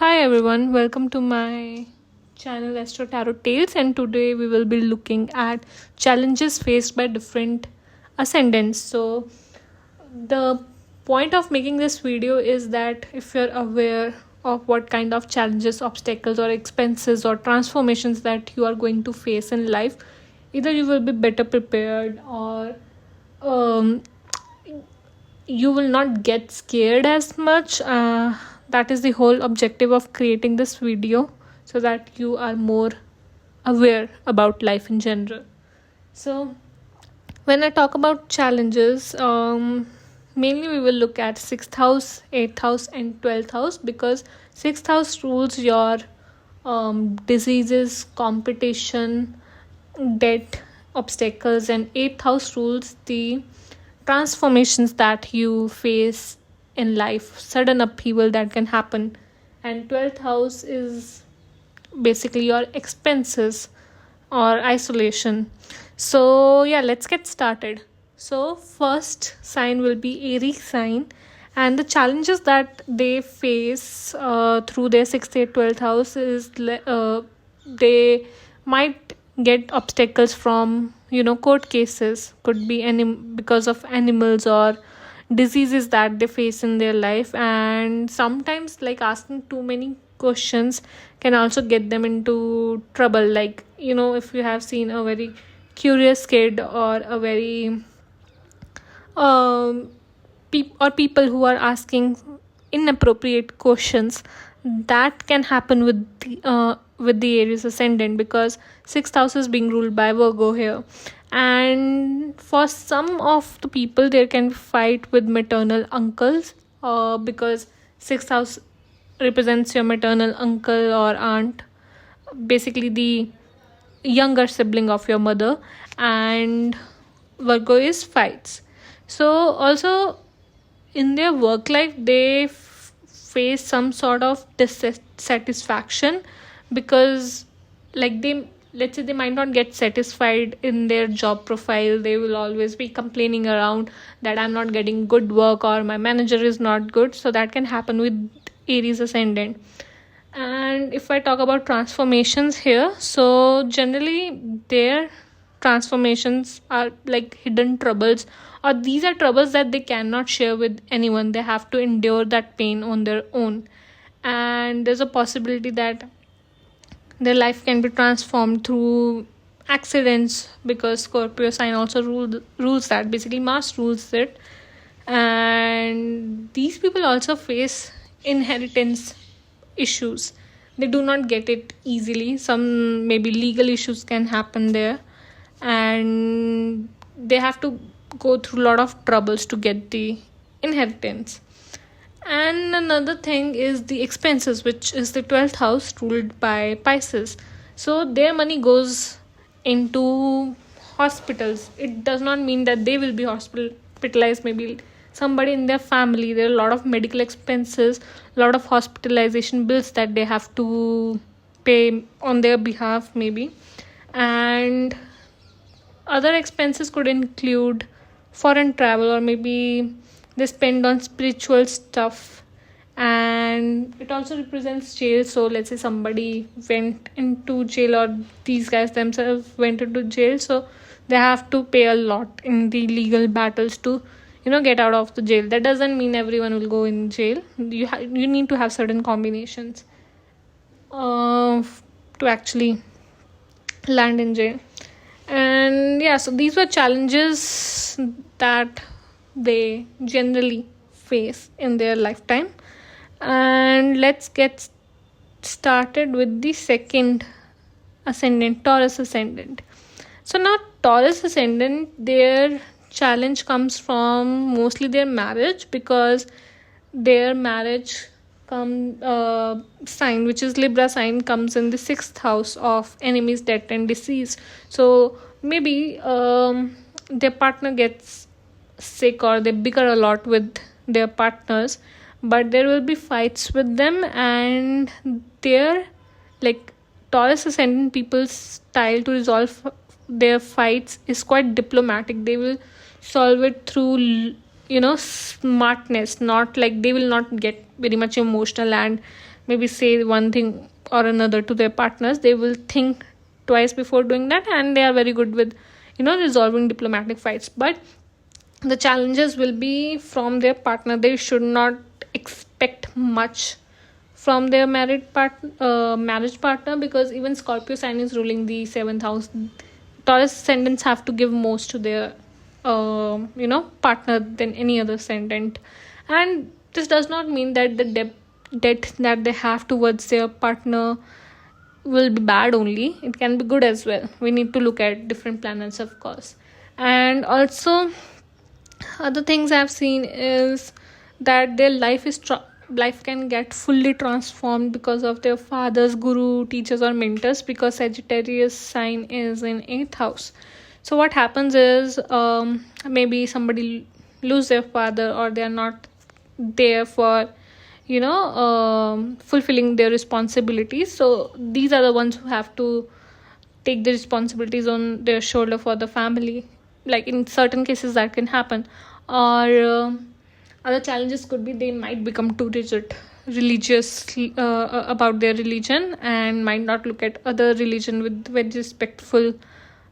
Hi everyone, welcome to my channel Astro Tarot Tales, and today we will be looking at challenges faced by different ascendants. So the point of making this video is that if you're aware of what kind of challenges, obstacles or expenses or transformations that you are going to face in life, either you will be better prepared or um, you will not get scared as much. That is the whole objective of creating this video, so that you are more aware about life in general. So when I talk about challenges, mainly we will look at 6th house, 8th house and 12th house, because 6th house rules your diseases, competition, debt, obstacles, and 8th house rules the transformations that you face in life, sudden upheaval that can happen. And 12th house is basically your expenses or isolation. So yeah, let's get started. So first sign will be Aries sign, and the challenges that they face through their 6th, 8th, 12th house is they might get obstacles from court cases, could be because of animals or diseases that they face in their life. And sometimes like asking too many questions can also get them into trouble, like if you have seen a very curious kid or a very people who are asking inappropriate questions, that can happen with the Aries ascendant, because 6th house is being ruled by Virgo here. And for some of the people there can be fight with maternal uncles, because 6th house represents your maternal uncle or aunt, basically the younger sibling of your mother, and Virgo is fights. So also in their work life they face some sort of dissatisfaction, because like let's say they might not get satisfied in their job profile. They will always be complaining around that I'm not getting good work or my manager is not good. So that can happen with Aries ascendant. And if I talk about transformations here, so generally their transformations are like hidden troubles, or these are troubles that they cannot share with anyone. They have to endure that pain on their own. And there's a possibility that their life can be transformed through accidents, because Scorpio sign also rules that, basically Mars rules it. And these people also face inheritance issues. They do not get it easily. Some maybe legal issues can happen there, and they have to go through a lot of troubles to get the inheritance. And another thing is the expenses, which is the 12th house ruled by Pisces. So their money goes into hospitals. It does not mean that they will be hospitalized. Maybe somebody in their family, there are a lot of medical expenses, a lot of hospitalization bills that they have to pay on their behalf maybe. And other expenses could include foreign travel, or maybe they spend on spiritual stuff. And it also represents jail. So let's say somebody went into jail, or these guys themselves went into jail, so they have to pay a lot in the legal battles to get out of the jail. That doesn't mean everyone will go in jail. You need to have certain combinations to actually land in jail. And yeah, so these were challenges that they generally face in their lifetime. And let's get started with the second ascendant, Taurus ascendant. So now Taurus ascendant, their challenge comes from mostly their marriage, because their marriage sign, which is Libra sign, comes in the 6th house of enemies, death and disease. So maybe their partner gets sick, or they bicker a lot with their partners, but there will be fights with them. And their like Taurus ascendant people's style to resolve their fights is quite diplomatic. They will solve it through smartness, not like they will not get very much emotional and maybe say one thing or another to their partners, they will think twice before doing that, and they are very good with resolving diplomatic fights. But the challenges will be from their partner. They should not expect much from their marriage partner, because even Scorpio sign is ruling the 7th house. Taurus ascendants have to give most to their partner than any other ascendant, and this does not mean that the debt that they have towards their partner will be bad only. It can be good as well. We need to look at different planets, of course. And also, other things I've seen is that their life can get fully transformed because of their fathers, guru, teachers, or mentors, because Sagittarius sign is in 8th house. So what happens is, maybe somebody lose their father, or they are not there for fulfilling their responsibilities. So these are the ones who have to take the responsibilities on their shoulder for the family. Like in certain cases that can happen. Or other challenges could be they might become too religious about their religion, and might not look at other religion with very respectful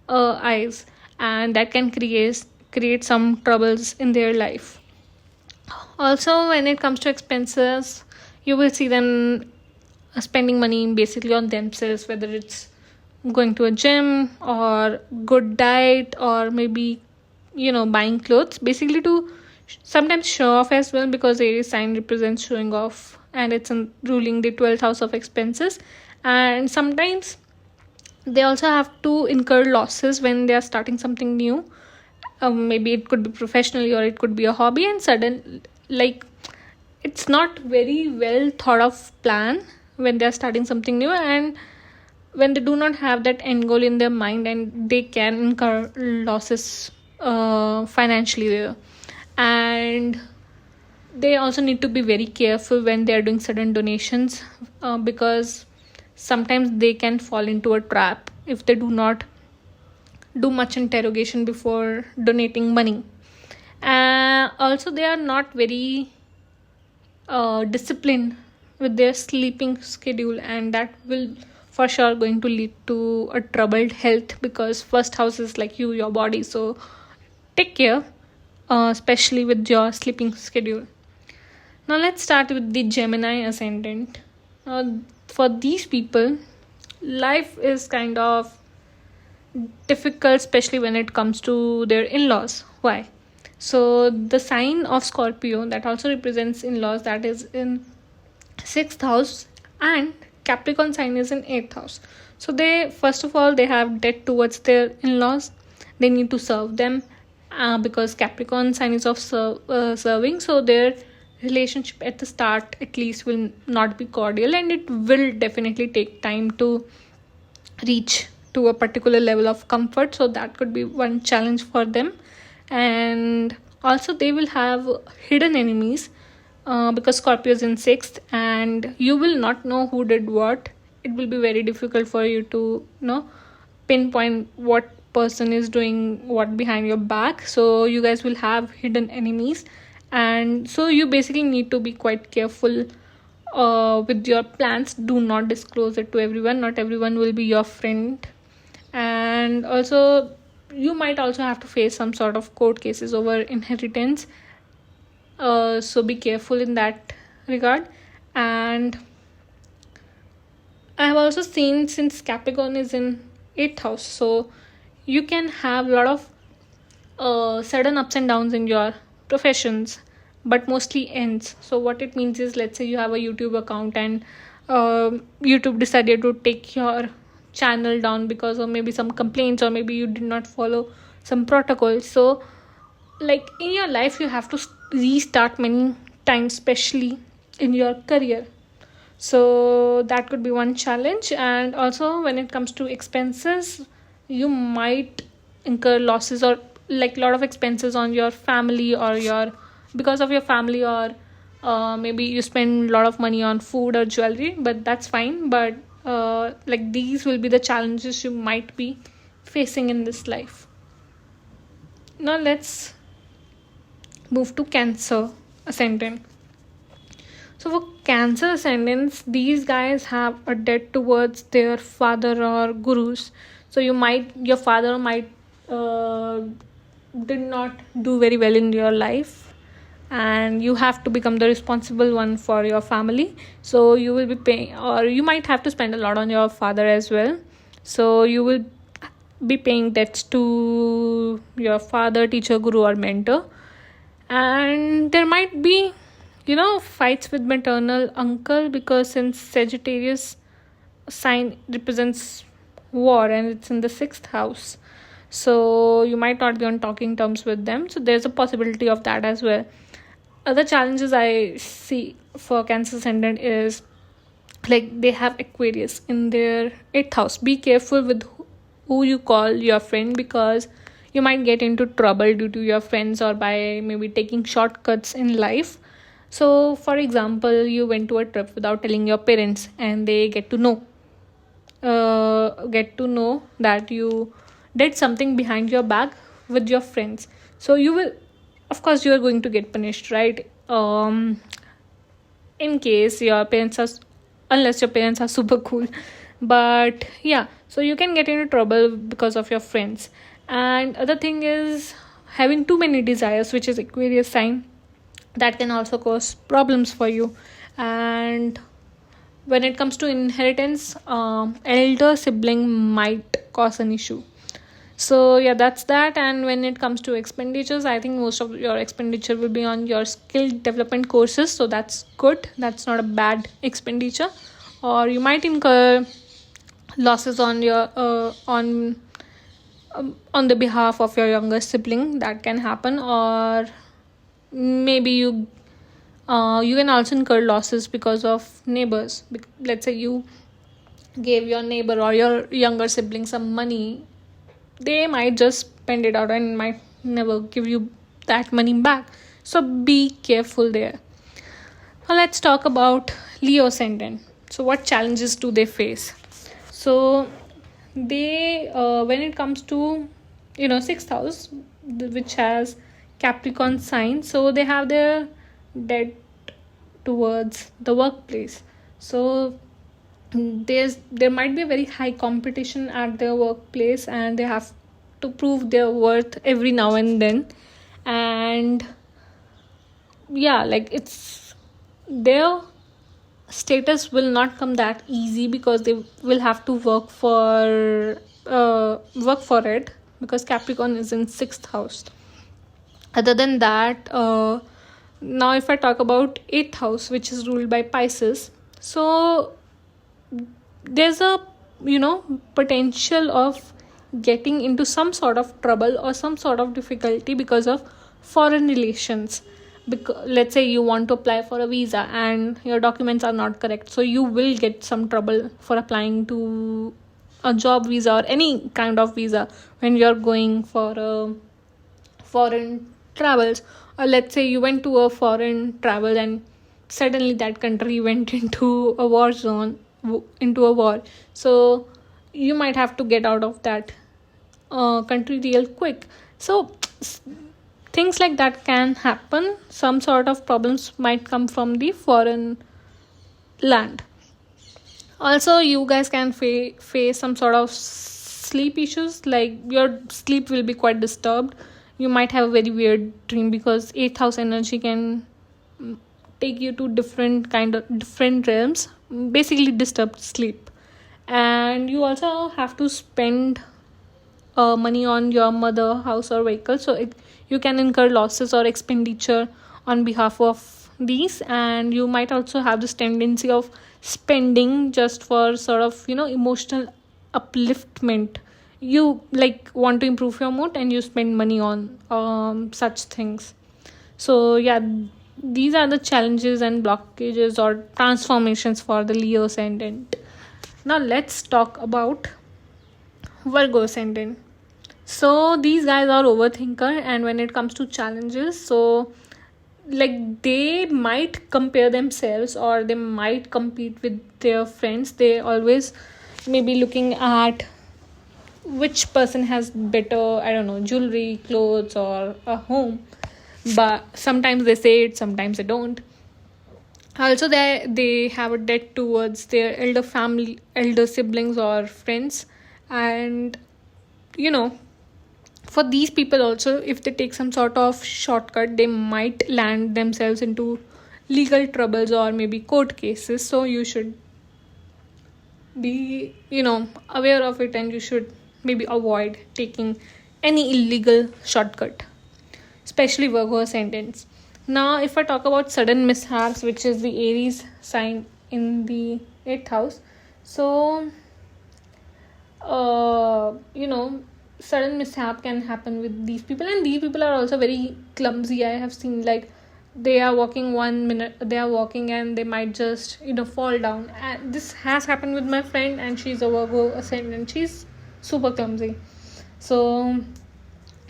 eyes, and that can create some troubles in their life. Also, when it comes to expenses, you will see them spending money basically on themselves, whether it's going to a gym or good diet, or maybe buying clothes, basically to sometimes show off as well, because Aries sign represents showing off, and it's ruling the 12th house of expenses. And sometimes they also have to incur losses when they are starting something new. Maybe it could be professionally, or it could be a hobby, and it's not very well thought of plan when they are starting something new, and when they do not have that end goal in their mind, and they can incur losses financially there. And they also need to be very careful when they are doing sudden donations, because sometimes they can fall into a trap if they do not do much interrogation before donating money. Also, they are not very disciplined with their sleeping schedule, and that will for sure going to lead to a troubled health, because first house is like your body. So take care, especially with your sleeping schedule. Now let's start with the Gemini ascendant. For these people, life is kind of difficult, especially when it comes to their in-laws. Why? So the sign of Scorpio, that also represents in-laws, that is in 6th house, and Capricorn sign is in 8th house. So they, first of all, they have debt towards their in-laws. They need to serve them, because Capricorn sign is of serving. So their relationship at the start at least will not be cordial, and it will definitely take time to reach to a particular level of comfort. So that could be one challenge for them. And also they will have hidden enemies, because Scorpio is in 6th, and you will not know who did what. It will be very difficult for you to pinpoint what person is doing what behind your back. So you guys will have hidden enemies, and so you basically need to be quite careful with your plans. Do not disclose it to everyone. Not everyone will be your friend. And also, you might also have to face some sort of court cases over inheritance, so be careful in that regard. And I have also seen, since Capricorn is in 8th house, so you can have a lot of sudden ups and downs in your professions, but mostly ends. So what it means is, let's say you have a YouTube account, and YouTube decided to take your channel down because of maybe some complaints, or maybe you did not follow some protocols. So like in your life, you have to restart many times, especially in your career. So that could be one challenge. And also, when it comes to expenses, you might incur losses, or like a lot of expenses on your family, or because of your family, or maybe you spend a lot of money on food or jewelry, but that's fine. But like these will be the challenges you might be facing in this life. Now let's move to Cancer ascendant. So for Cancer ascendants, these guys have a debt towards their father or gurus. So your father might did not do very well in your life, and you have to become the responsible one for your family. So you will be paying, or you might have to spend a lot on your father as well. So you will be paying debts to your father, teacher, guru, or mentor. And there might be fights with maternal uncle, because since Sagittarius sign represents war and it's in the 6th house, so you might not be on talking terms with them. So there's a possibility of that as well. Other challenges I see for Cancer ascendant is, like, they have Aquarius in their 8th house. Be careful with who you call your friend, because you might get into trouble due to your friends, or by maybe taking shortcuts in life. So for example, you went to a trip without telling your parents, and they get to know that you did something behind your back with your friends. So you will, of course, you are going to get punished, right? In case your parents are, unless your parents are super cool. But yeah, so you can get into trouble because of your friends. And other thing is having too many desires, which is Aquarius sign. That can also cause problems for you. And when it comes to inheritance, elder sibling might cause an issue. So yeah, that's that. And when it comes to expenditures, I think most of your expenditure will be on your skill development courses. So that's good. That's not a bad expenditure. Or you might incur losses on your on the behalf of your younger sibling. That can happen. Or maybe you can also incur losses because of neighbors. Let's say you gave your neighbor or your younger sibling some money, they might just spend it out and might never give you that money back. So be careful there. Now let's talk about Leo ascendant. So what challenges do they face? So they when it comes to 6th house, which has Capricorn sign, so they have their debt towards the workplace. So there might be a very high competition at their workplace, and they have to prove their worth every now and then. And yeah, like, it's their status will not come that easy, because they will have to work for it, because Capricorn is in 6th house. Other than that, now if I talk about 8th house, which is ruled by Pisces, so there's a potential of getting into some sort of trouble or some sort of difficulty because of foreign relations. Because let's say you want to apply for a visa and your documents are not correct, so you will get some trouble for applying to a job visa or any kind of visa when you're going for foreign travels. Or let's say you went to a foreign travel and suddenly that country went into a war zone, into a war, so you might have to get out of that country real quick. So things like that can happen. Some sort of problems might come from the foreign land. Also, you guys can face some sort of sleep issues, like your sleep will be quite disturbed. You might have a very weird dream, because 8th house energy can take you to different realms, basically disturbed sleep. And you also have to spend money on your mother, house, or vehicle, so you can incur losses or expenditure on behalf of these. And you might also have this tendency of spending just for sort of emotional upliftment. You like want to improve your mood and you spend money on such things. So yeah, these are the challenges and blockages or transformations for the Leo ascendant. Now let's talk about Virgo ascendant. So these guys are overthinker, and when it comes to challenges, so like they might compare themselves or they might compete with their friends. They always may be looking at which person has better, jewelry, clothes, or a home. But sometimes they say it, sometimes they don't. Also, they have a debt towards their elder siblings or friends. And you know, for these people also, if they take some sort of shortcut, they might land themselves into legal troubles or maybe court cases. So you should be, aware of it, and you should maybe avoid taking any illegal shortcut, especially Virgo ascendants. Now, if I talk about sudden mishaps, which is the Aries sign in the 8th house, so sudden mishap can happen with these people, and these people are also very clumsy. I have seen, like, they are walking 1 minute, they are walking and they might just fall down. And this has happened with my friend, and she's a Virgo ascendant. She's super clumsy. So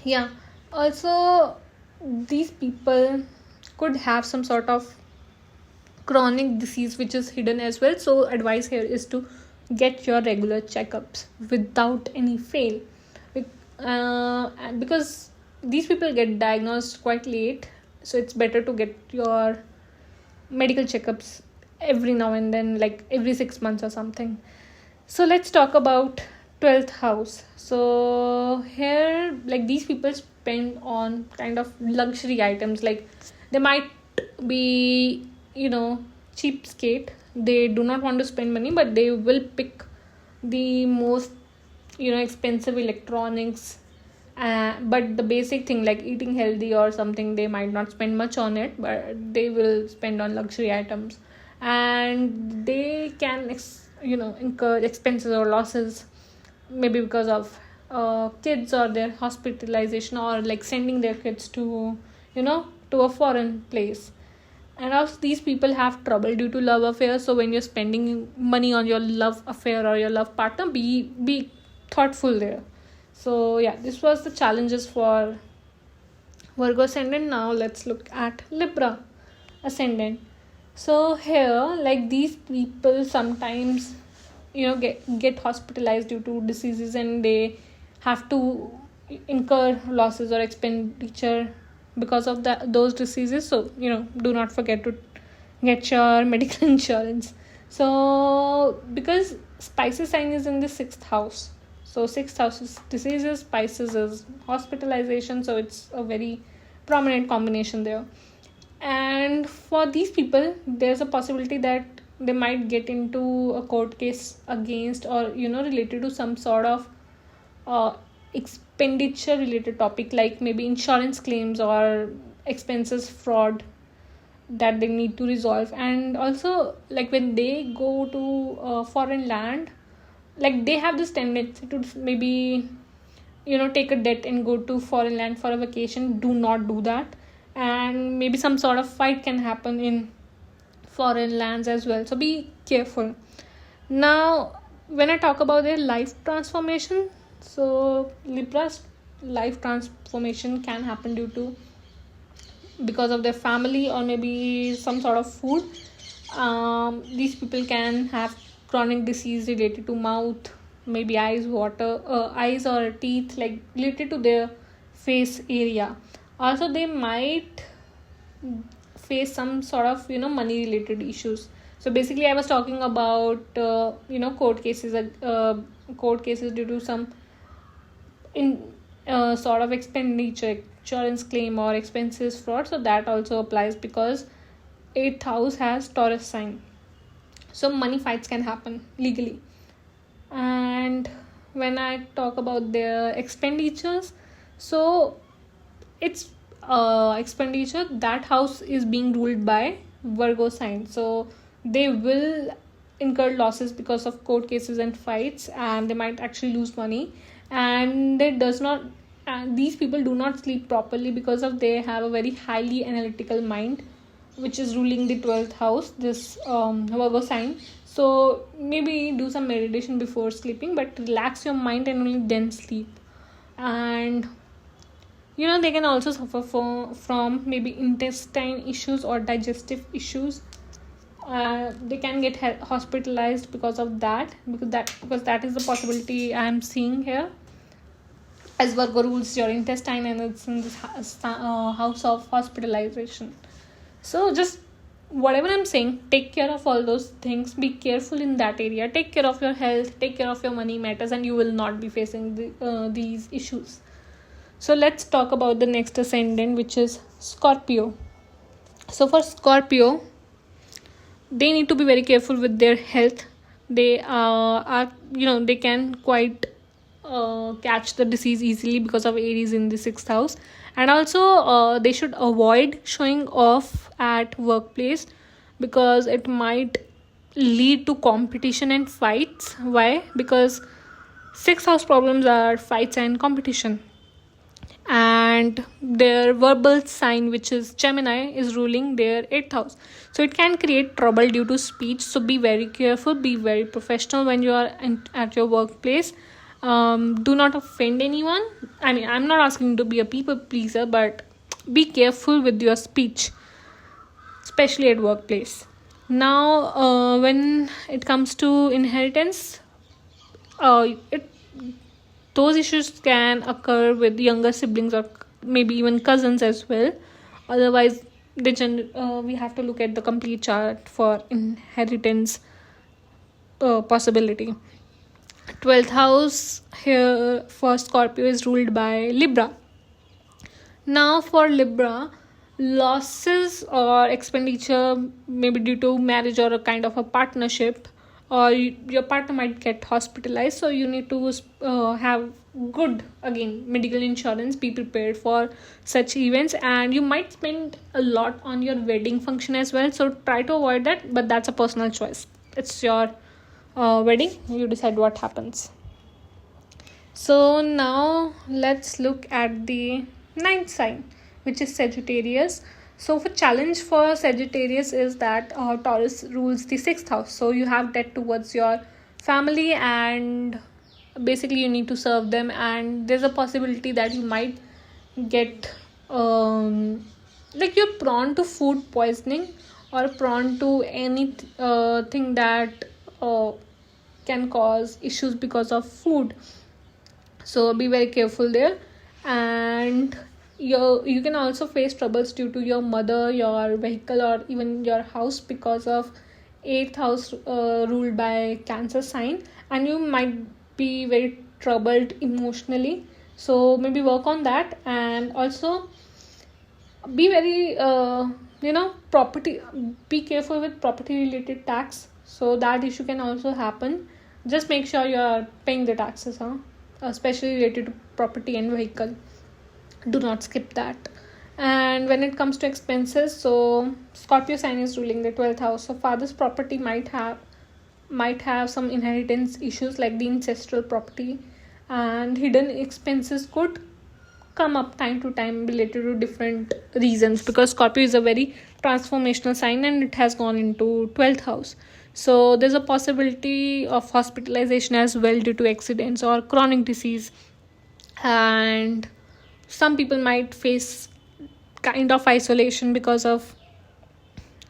yeah, also these people could have some sort of chronic disease which is hidden as well. So advice here is to get your regular checkups without any fail, because these people get diagnosed quite late. So it's better to get your medical checkups every now and then, like every 6 months or something. So let's talk about 12th house. So here, like, these people spend on kind of luxury items. Like, they might be cheapskate. They do not want to spend money, but they will pick the most expensive electronics. But the basic thing, like eating healthy or something, they might not spend much on it, but they will spend on luxury items. And they can incur expenses or losses, maybe because of kids or their hospitalization, or like sending their kids to to a foreign place. And also, these people have trouble due to love affairs. So when you're spending money on your love affair or your love partner, be thoughtful there. So yeah, this was the challenges for Virgo ascendant. Now let's look at Libra ascendant. So here, like, these people sometimes get hospitalized due to diseases, and they have to incur losses or expenditure because of those diseases. So do not forget to get your medical insurance. So because Pisces sign is in the 6th house, so 6th house is diseases, Pisces is hospitalization, so it's a very prominent combination there. And for these people, there's a possibility that they might get into a court case against, or related to some sort of expenditure related topic, like maybe insurance claims or expenses fraud that they need to resolve. And also, like, when they go to a foreign land, like, they have this tendency to maybe take a debt and go to foreign land for a vacation. Do not do that. And maybe some sort of fight can happen in foreign lands as well, so be careful. Now, when I talk about their life transformation, so Libra's life transformation can happen because of their family or maybe some sort of food. These people can have chronic disease related to mouth, maybe eyes or teeth, like related to their face area. Also, they might face some sort of money related issues. So basically, I was talking about court cases due to some sort of expenditure, insurance claim or expenses fraud. So that also applies because 8th house has Taurus sign. So money fights can happen legally. And when I talk about their expenditures, so it's expenditure, that house is being ruled by Virgo sign. So they will incur losses because of court cases and fights, and they might actually lose money. And these people do not sleep properly because of they have a very highly analytical mind, which is ruling the 12th house, this Virgo sign. So maybe do some meditation before sleeping, but relax your mind and only then sleep. And they can also suffer from maybe intestine issues or digestive issues. They can get hospitalized because of that, because that is the possibility I am seeing here, as Virgo rules your intestine and it's in this house of hospitalization. So just whatever I'm saying, take care of all those things. Be careful in that area. Take care of your health, take care of your money matters, and you will not be facing these issues. So let's talk about the next ascendant, which is Scorpio. So for Scorpio, they need to be very careful with their health. They are they can quite catch the disease easily because of Aries in the 6th house. And also they should avoid showing off at workplace, because it might lead to competition and fights. Why? Because 6th house problems are fights and competition, and their verbal sign, which is Gemini, is ruling their 8th house. So it can create trouble due to speech. So be very careful, be very professional when you are at your workplace. Do not offend anyone. I mean, I'm not asking you to be a people pleaser, but be careful with your speech, especially at workplace. Now when it comes to inheritance, those issues can occur with younger siblings or maybe even cousins as well. Otherwise, we have to look at the complete chart for inheritance possibility. 12th house here for Scorpio is ruled by Libra. Now for Libra, losses or expenditure, maybe due to marriage or a kind of a partnership, or your partner might get hospitalized, so you need to have good, again, medical insurance. Be prepared for such events, and you might spend a lot on your wedding function as well, so try to avoid that, but that's a personal choice. It's your wedding, you decide what happens. So now let's look at the 9th sign, which is Sagittarius. So for challenge for Sagittarius is that Taurus rules the 6th house. So you have debt towards your family, and basically you need to serve them, and there's a possibility that you might get you're prone to food poisoning or prone to any thing that can cause issues because of food. So be very careful there. And you can also face troubles due to your mother, your vehicle, or even your house because of 8th house ruled by Cancer sign, and you might be very troubled emotionally. So maybe work on that, and also be very property. Be careful with property related tax. So that issue can also happen. Just make sure you are paying the taxes, especially related to property and vehicle. Do not skip that. And when it comes to expenses, so Scorpio sign is ruling the 12th house. So father's property might have some inheritance issues like the ancestral property, and hidden expenses could come up time to time related to different reasons, because Scorpio is a very transformational sign and it has gone into 12th house. So there's a possibility of hospitalization as well due to accidents or chronic disease, and some people might face kind of isolation because of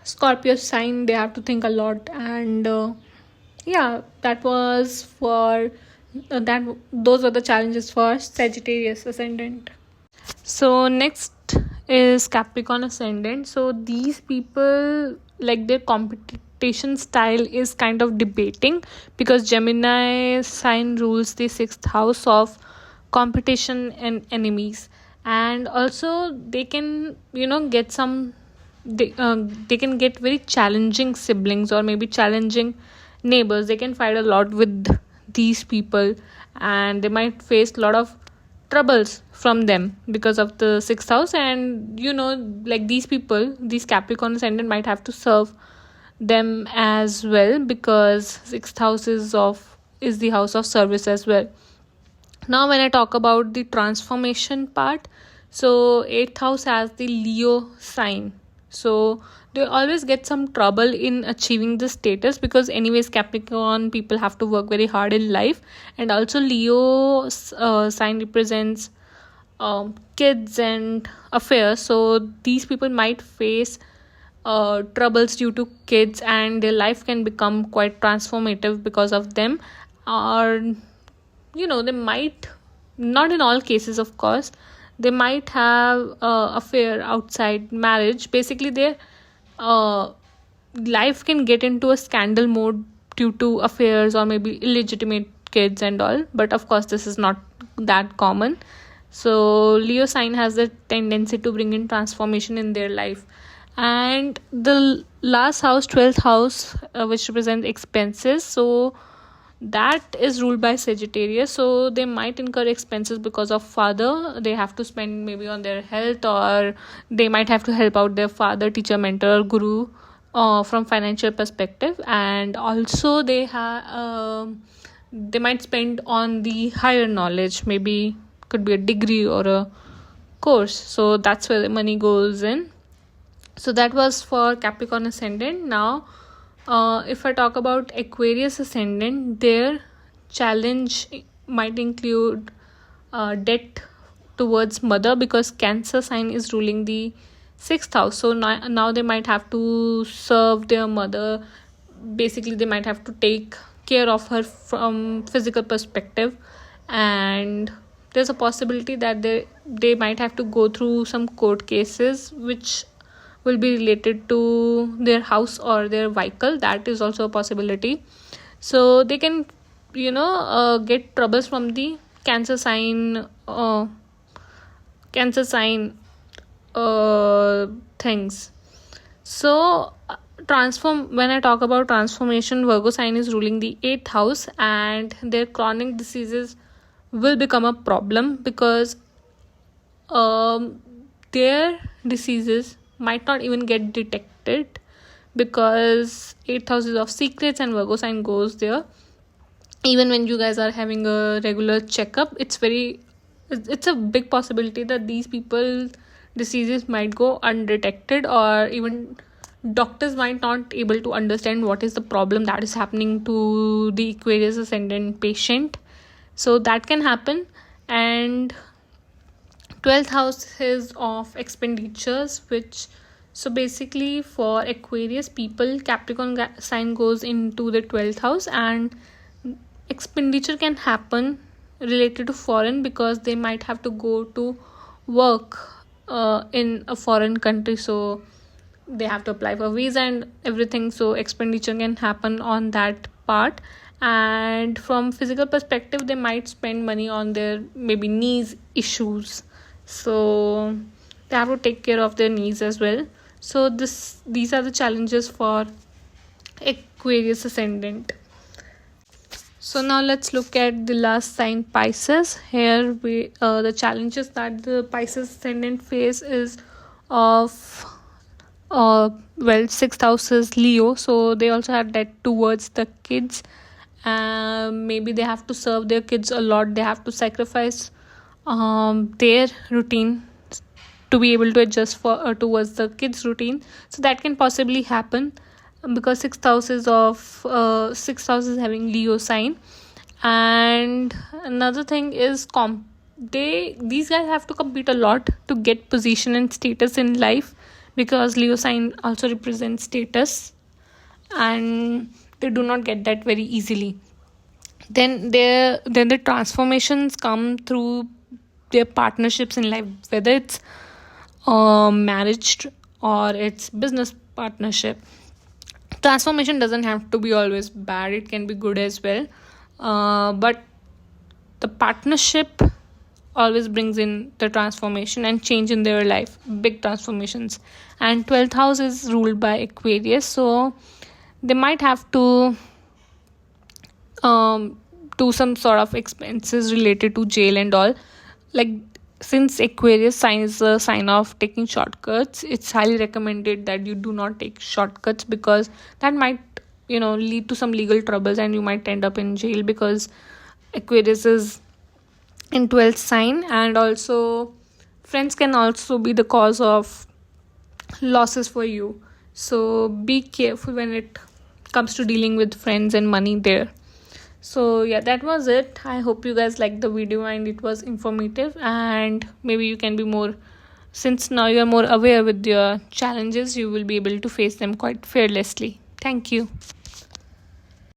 Scorpio sign. They have to think a lot, and that was for those are the challenges for Sagittarius ascendant. So next is Capricorn ascendant. So these people, like, their competition style is kind of debating, because Gemini sign rules the 6th house of competition and enemies, and also they can get some they can get very challenging siblings or maybe challenging neighbors. They can fight a lot with these people, and they might face a lot of troubles from them because of the 6th house. And these people, these Capricorn ascendant, might have to serve them as well, because 6th house is the house of service as well. Now when I talk about the transformation part, so 8th house has the Leo sign. So they always get some trouble in achieving the status, because anyways Capricorn people have to work very hard in life. And also Leo sign represents kids and affairs. So these people might face troubles due to kids, and their life can become quite transformative because of them. Or they might, not in all cases of course, they might have affair outside marriage. Basically their life can get into a scandal mode due to affairs or maybe illegitimate kids and all, but of course this is not that common. So Leo sign has the tendency to bring in transformation in their life. And the last house, 12th house, which represents expenses, so that is ruled by Sagittarius. So they might incur expenses because of father. They have to spend maybe on their health, or they might have to help out their father, teacher, mentor, guru, from financial perspective. And also they might spend on the higher knowledge, maybe could be a degree or a course. So that's where the money goes in. So that was for Capricorn ascendant. Now if I talk about Aquarius ascendant, their challenge might include debt towards mother, because Cancer sign is ruling the 6th house. So now they might have to serve their mother. Basically they might have to take care of her from physical perspective, and there's a possibility that they might have to go through some court cases which will be related to their house or their vehicle. That is also a possibility. So they can get troubles from the Cancer sign things. So when I talk about transformation, Virgo sign is ruling the 8th house, and their chronic diseases will become a problem, because their diseases might not even get detected, because 8th house is of secrets and Virgo sign goes there. Even when you guys are having a regular checkup, it's a big possibility that these people diseases might go undetected, or even doctors might not able to understand what is the problem that is happening to the Aquarius ascendant patient. So that can happen. And 12th house is of expenditures, so basically for Aquarius people, Capricorn sign goes into the 12th house, and expenditure can happen related to foreign, because they might have to go to work in a foreign country, so they have to apply for visa and everything. So expenditure can happen on that part. And from physical perspective, they might spend money on their maybe knees issues, so they have to take care of their knees as well. So these are the challenges for Aquarius ascendant. So now let's look at the last sign, Pisces. Here the challenges that the Pisces ascendant face is of 6th house is Leo, so they also have debt towards the kids. Maybe they have to serve their kids a lot. They have to sacrifice their routine to be able to adjust towards the kids' routine. So that can possibly happen, because 6th house is having Leo sign. And another thing is these guys have to compete a lot to get position and status in life, because Leo sign also represents status, and they do not get that very easily. Then the transformations come through their partnerships in life, whether it's marriage or it's business partnership. Transformation doesn't have to be always bad, it can be good as well, but the partnership always brings in the transformation and change in their life, big transformations. And 12th house is ruled by Aquarius, so they might have to do some sort of expenses related to jail and all. Like, since Aquarius sign is a sign of taking shortcuts, it's highly recommended that you do not take shortcuts, because that might lead to some legal troubles and you might end up in jail, because Aquarius is in 12th sign. And also friends can also be the cause of losses for you, so be careful when it comes to dealing with friends and money there. So yeah, that was it. I hope you guys liked the video and it was informative, and maybe you can be more, since now you are more aware with your challenges, you will be able to face them quite fearlessly. Thank you.